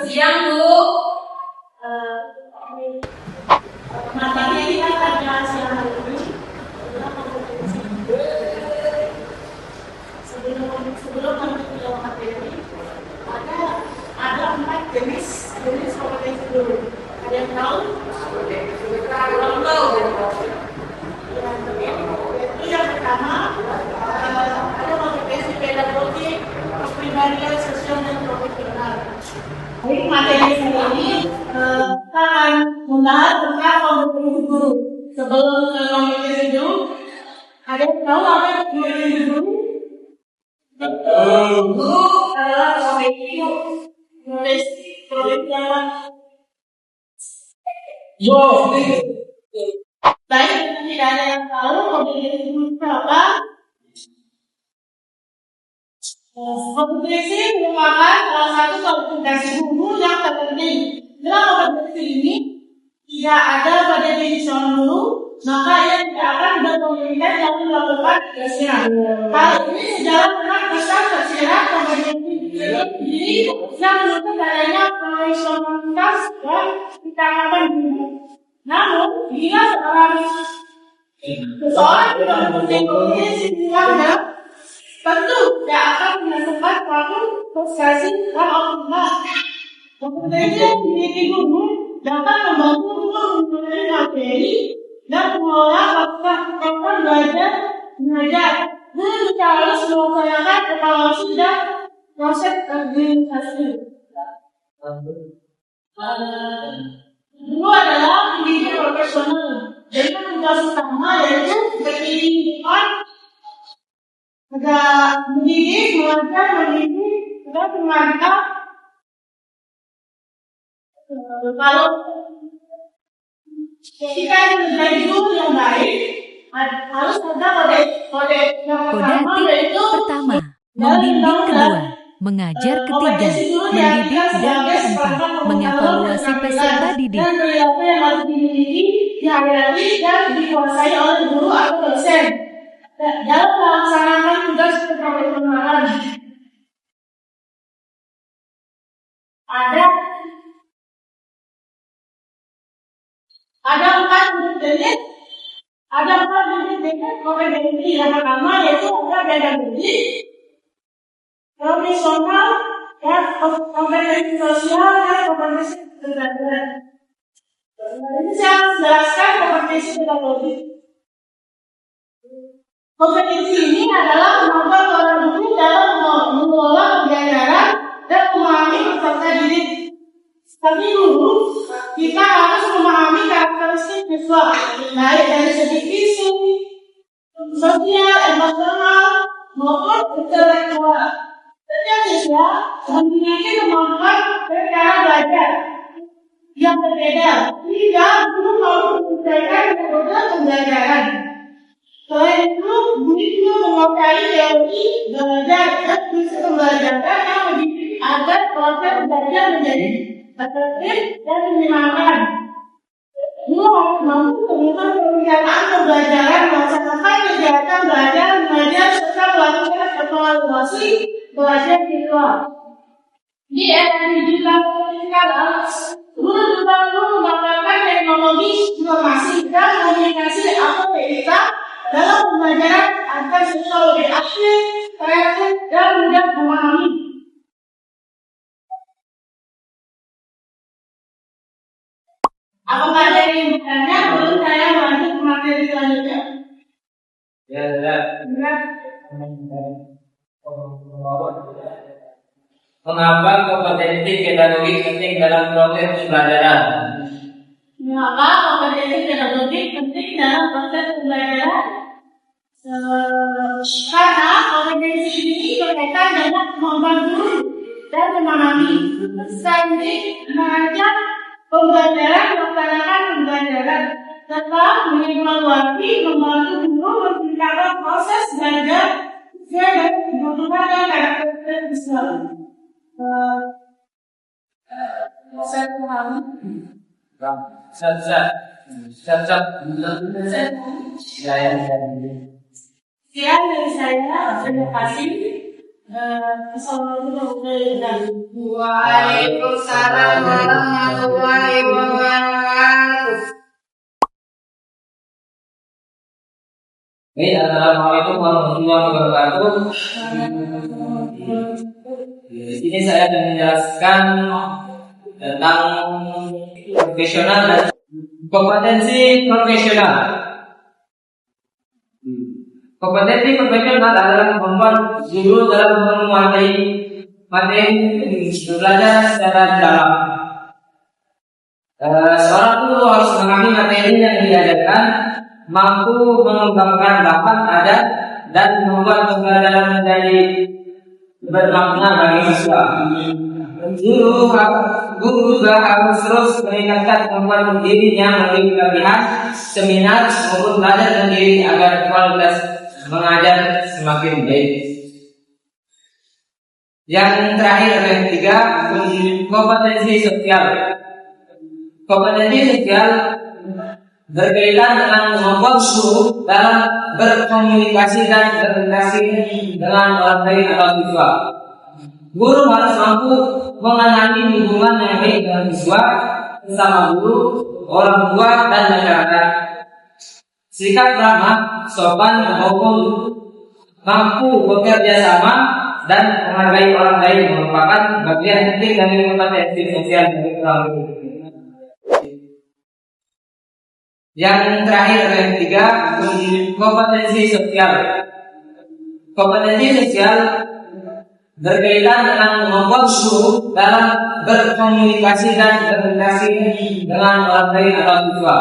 Siang, Bu. Materi kita pada siang hari ini adalah kompetensi. Sebelum kami menjawab materi, ada 4 jenis kompetensi dulu. Ada yang tahu? Belum tahu. Yaitu yang pertama, ada kompetensi pedagogik, kepribadian, sosial, dan profesional. Jadi materi ini kita akan membahas tentang kompetensi guru. Sebelum ke kompetensi guru, ada yang tahu apa yang kompetensi guru? Guru adalah profesi yang baik, tidak ada yang tahu kompetensi guru itu apa? Kompetensi merupakan salah satu kompetensi guru yang terpenting. Dalam kompetensi ini tidak ada pada diri seorang guru, maka ia tidak akan berkomunitas dalam melakukan tugasnya. Hal ini sejalan dengan pesan tersirat kompetensi diri yang menuntut adanya profesionalitas dan ketangkapan diri. Namun, bila seseorang tidak mempunyai kompetensi dirinya, tentu tidak akan menemukan suatu prestasi yang optimal. Kompetensi yang dimiliki guru dapat membantu untuk mempelajari materi dan mengelola proses belajar mengajar. Guru juga harus melaksanakan evaluasi dan proses organisasi. Guru adalah pendidik profesional dengan tugas utama yaitu pendidikan. Ada mendidik, mengajar, mendidik, dan mengajar. Kalau kita menjadi guru yang baik, harus ada kode yang pertama, yaitu pertama, membimbing, kedua, mengajar, ketiga, mendidik, dan keempat, mengevaluasi peserta didik. Dan perilaku yang harus dimiliki, dihadapi, dan dikuasai oleh guru atau dosen dalam melaksanakan tugas keprofesionalan. Ada 4 jenis kompetensi. Yang pertama yaitu ada pedagogik, profesional, kompetensi sosial, dan kompetensi pembelajaran. Ini saya menjelaskan kompetensi pedagogik. Kompetensi ini adalah kemampuan seorang guru dalam mengelola pembelajaran dan memahami peserta didik. Sebagai guru, kita harus memahami karakteristik siswa, baik dari segi fisik, sosial, emosional, maupun intelektual. Setiap siswa memiliki kemampuan dan cara belajar yang berbeda, sehingga guru mampu menyesuaikan metode pembelajaran. Selain itu, guru juga menguasai teori belajar dan prinsip pembelajaran yang mendidik agar proses belajar menjadi efektif dan menyenangkan. Guru harus mampu mengubah perencanaan pembelajaran, melaksanakan kegiatan belajar, mengajar, serta melakukan evaluasi belajar siswa. Di era digital sekarang, guru juga perlu menggunakan teknologi informasi dan komunikasi atau TIK dalam pembelajaran agar siswa lebih aktif, kreatif, dan mudah memahami. Apakah ada yang bertanya? Belum, saya lanjut ke materi selanjutnya. Mengapa kompetensi pedagogik penting dalam proses pembelajaran? Mengapa kompetensi pedagogik penting dalam proses pembelajaran? Karena kompetensi ini berkaitan dengan kemampuan guru dan memahami, teknik mengajar, pembelajaran, melaksanakan pembelajaran, serta mengevaluasi, membantu guru meningkatkan proses belajar sesuai dengan kebutuhan dan karakteristik siswa. Saya paham. Sekian dari saya, terima kasih. Waalaikumsalam warahmatullahi wabarakatuh. Baik, assalamualaikum warahmatullahi wabarakatuh. Di sini saya akan menjelaskan tentang profesional dan kompetensi profesional. Kompetensi profesional adalah kemampuan guru dalam menguasai materi belajar secara dalam. Seorang guru harus memahami materi yang diajarkan, mampu mengembangkan bakat adat dan membuat pembelajaran menjadi bermakna bagi siswa. Guru juga harus terus meningkatkan kemampuan dirinya melalui pelatihan, seminar, maupun belajar sendiri agar kualitas mengajar semakin baik. Yang terakhir, yang ketiga, kompetensi sosial. Kompetensi sosial berkaitan dengan kemampuan guru dalam berkomunikasi dan berinteraksi dengan orang lain atau siswa. Guru harus mampu mengalami hubungan yang baik dengan siswa, sesama guru, orang tua, dan masyarakat. Sikap ramah, sopan, maupun mampu bekerja sama dan menghargai orang lain merupakan bagian penting dari kompetensi sosial dari orang. Yang terakhir, yang ketiga, kompetensi sosial. Kompetensi sosial berkaitan dengan kemampuan guru dalam berkomunikasi dan berinteraksi dengan orang lain atau siswa.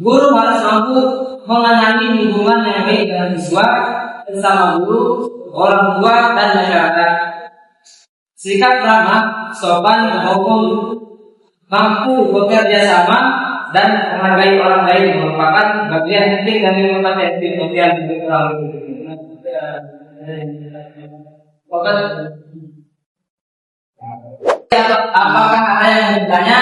Guru harus mampu mengalami hubungan yang baik dengan siswa, sesama guru, orang tua, dan masyarakat. Sikap ramah, sopan, maupun mampu bekerja sama dan menghargai orang lain merupakan bagian penting dari kompetensi sosial dari orang. Apakah ada yang bertanya?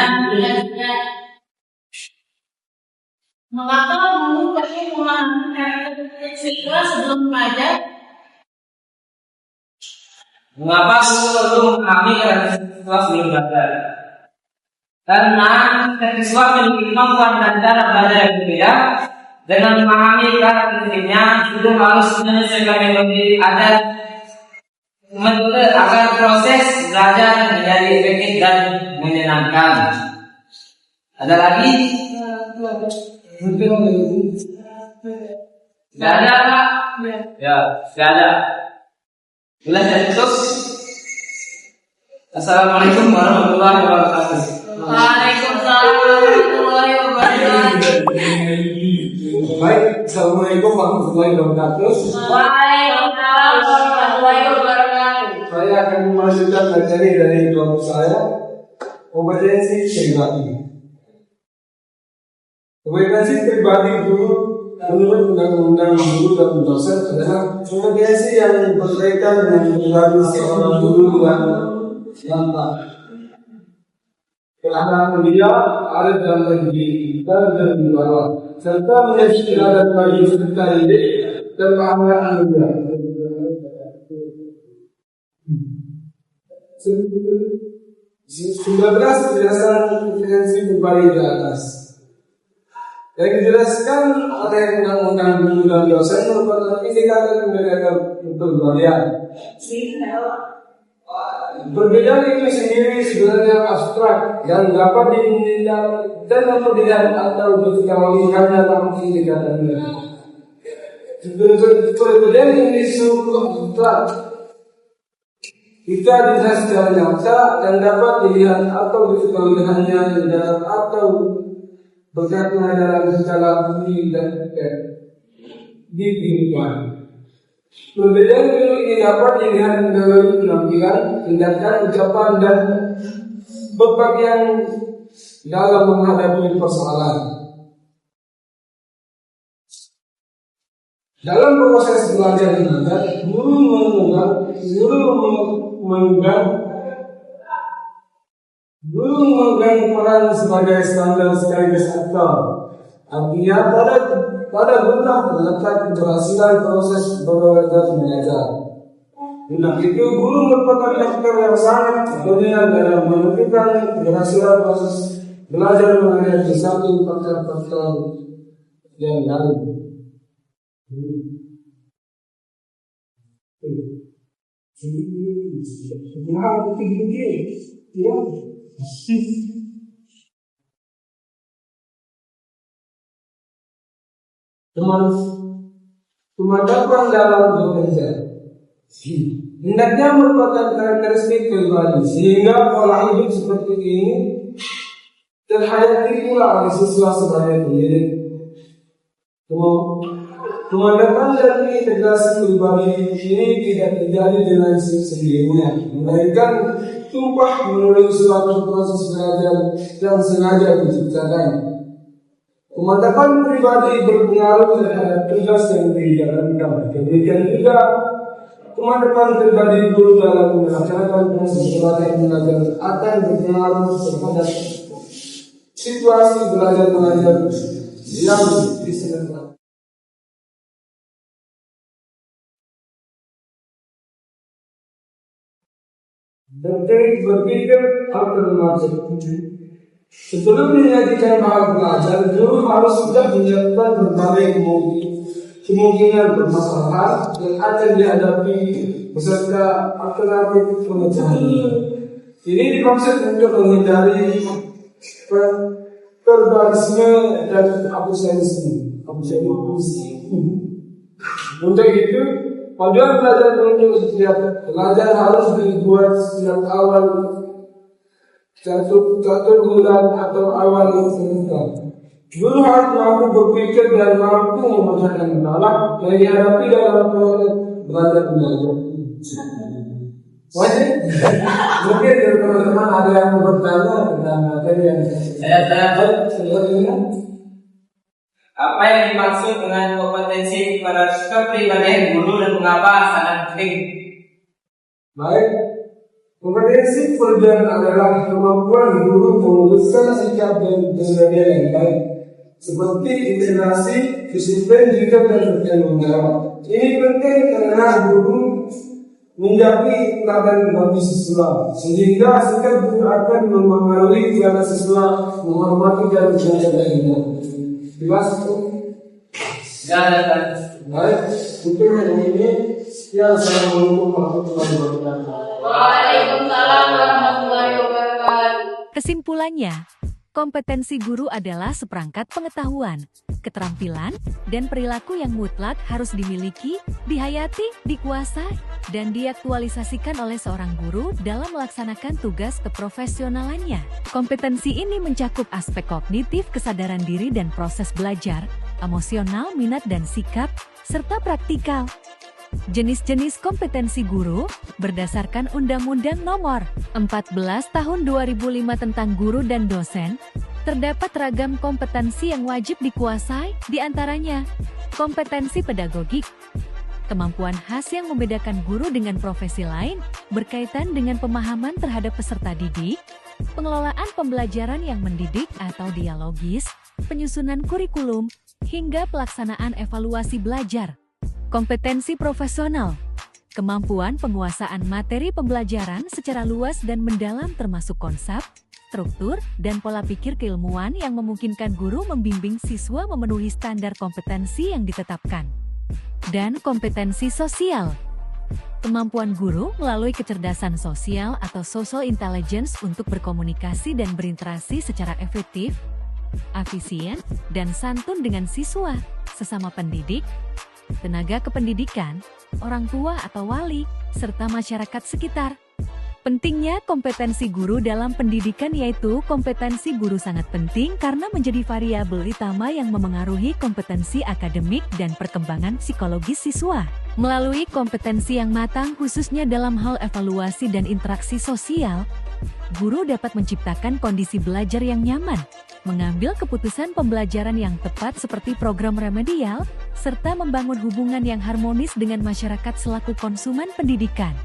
Mengapa guru perlu memahami siswa sebelum mengajar? Mengapa guru perlu memahami siswa sebelum belajar? Karena siswa memiliki kemampuan dan cara belajar yang berbeda. Dengan memahami karakteristiknya, guru harus menyesuaikan metode agar proses belajar menjadi efektif dan menyenangkan. Ada lagi? Tidak ada, Pak? Ya, tidak ada. Jelas dan tutup. Assalamualaikum warahmatullahi wabarakatuh. Waalaikumsalam warahmatullahi wabarakatuh. Baik, assalamualaikum warahmatullahi wabarakatuh. Waalaikumsalam warahmatullahi wabarakatuh. Saya akan memasukkan materi dari kelompok saya, kompetensi pribadi. Kompetensi pribadi guru menurut undang-undang guru dan dosen adalah kompetensi yang berkaitan dengan pribadi seorang guru dan keahlian dia ada dalam negeri dan di luar, serta menjadi teladan bagi peserta didik dan keahlian dia. Sudah penjelasan kompetensi pribadi di atas. Yang dijelaskan oleh undang-undang guru dan dosen merupakan indikator pembedaan kepribadian. Perbedaan itu sendiri sebenarnya abstrak yang dapat ditindak dan tidak atau diketahui hanya dalam indikatornya. Perbedaan ini sungguh abstrak. Kita bisa secara nyata dan dapat dilihat atau diketahui hanya dalam atau berkaitan dalam skala bumi dan di kehidupan. Perbedaan ini dapat dilihat melalui penampilan, tindakan, ucapan, dan berbagian dalam menghadapi persoalan. Dalam proses belajar mengajar, guru memegang peran sebagai standar sekaligus aktor. Artinya pada guna terletak keberhasilan proses belajar mengajar. Nah, itu guru merupakan faktor yang sangat dominan dalam menentukan keberhasilan proses belajar mengajar di samping faktor-faktor yang lain. Pemantapan dalam bekerja hendaknya merupakan karakteristik pribadi sehingga pola hidup seperti ini terhayati pula oleh siswa sebagai pendidik. Pemantapan dan integrasi pribadi ini tidak terjadi dengan sendirinya, melainkan tumpah melalui suatu proses belajar yang sengaja diciptakan. Pemantapan pribadi berpengaruh terhadap tugas yang dijalankan. Demikian juga pemantapan pribadi guru dalam melaksanakan proses belajar mengajar akan berpengaruh terhadap situasi belajar mengajar yang diselenggarakan. Dan teknik berpikir alternatif. Sebelum menyajikan bahan belajar, guru harus sudah menyiapkan berbagai kemungkinan permasalahan yang akan dihadapi beserta alternatif pemecahannya. Ini dimaksud untuk menghindari verbalisme dan absensi. Untuk itu, panduan belajar untuk setiap pelajar harus dibuat sejak awal satu bulan atau awal semester. Guru harus mampu berpikir dan mampu memecahkan masalah yang dihadapi dalam proses belajar mengajar. Wajib. Mungkin teman-teman ada yang bertanya tentang materi yang saya apa yang dimaksud dengan kompetensi kepribadian guru dan mengapa sangat penting? Baik. Kompetensi pekerjaan adalah kemampuan guru memutuskan sikap dan kepribadian yang baik, seperti integrasi, disiplin, juga dan bertanggung jawab. Ini penting karena guru menjadi teladan bagi siswa, sehingga sikap guru akan mempengaruhi cara siswa menghormati dan belajar lainnya. Jelas itu? Ya. Baik, untuk yang ini, sekian. Assalamualaikum warahmatullahi wabarakatuh. Waalaikumsalam warahmatullahi wabarakatuh. Kesimpulannya, kompetensi guru adalah seperangkat pengetahuan, keterampilan, dan perilaku yang mutlak harus dimiliki, dihayati, dikuasai, dan diaktualisasikan oleh seorang guru dalam melaksanakan tugas keprofesionalannya. Kompetensi ini mencakup aspek kognitif, kesadaran diri dan proses belajar, emosional, minat dan sikap, serta praktikal. Jenis-jenis kompetensi guru berdasarkan Undang-Undang Nomor 14 Tahun 2005 tentang Guru dan Dosen, terdapat ragam kompetensi yang wajib dikuasai, diantaranya kompetensi pedagogik, kemampuan khas yang membedakan guru dengan profesi lain berkaitan dengan pemahaman terhadap peserta didik, pengelolaan pembelajaran yang mendidik atau dialogis, penyusunan kurikulum, hingga pelaksanaan evaluasi belajar. Kompetensi profesional, kemampuan penguasaan materi pembelajaran secara luas dan mendalam termasuk konsep, struktur, dan pola pikir keilmuan yang memungkinkan guru membimbing siswa memenuhi standar kompetensi yang ditetapkan. Dan kompetensi sosial, kemampuan guru melalui kecerdasan sosial atau social intelligence untuk berkomunikasi dan berinteraksi secara efektif, efisien, dan santun dengan siswa, sesama pendidik, tenaga kependidikan, orang tua atau wali, serta masyarakat sekitar. Pentingnya kompetensi guru dalam pendidikan yaitu kompetensi guru sangat penting karena menjadi variabel utama yang memengaruhi kompetensi akademik dan perkembangan psikologis siswa. Melalui kompetensi yang matang khususnya dalam hal evaluasi dan interaksi sosial, guru dapat menciptakan kondisi belajar yang nyaman, mengambil keputusan pembelajaran yang tepat seperti program remedial, serta membangun hubungan yang harmonis dengan masyarakat selaku konsumen pendidikan.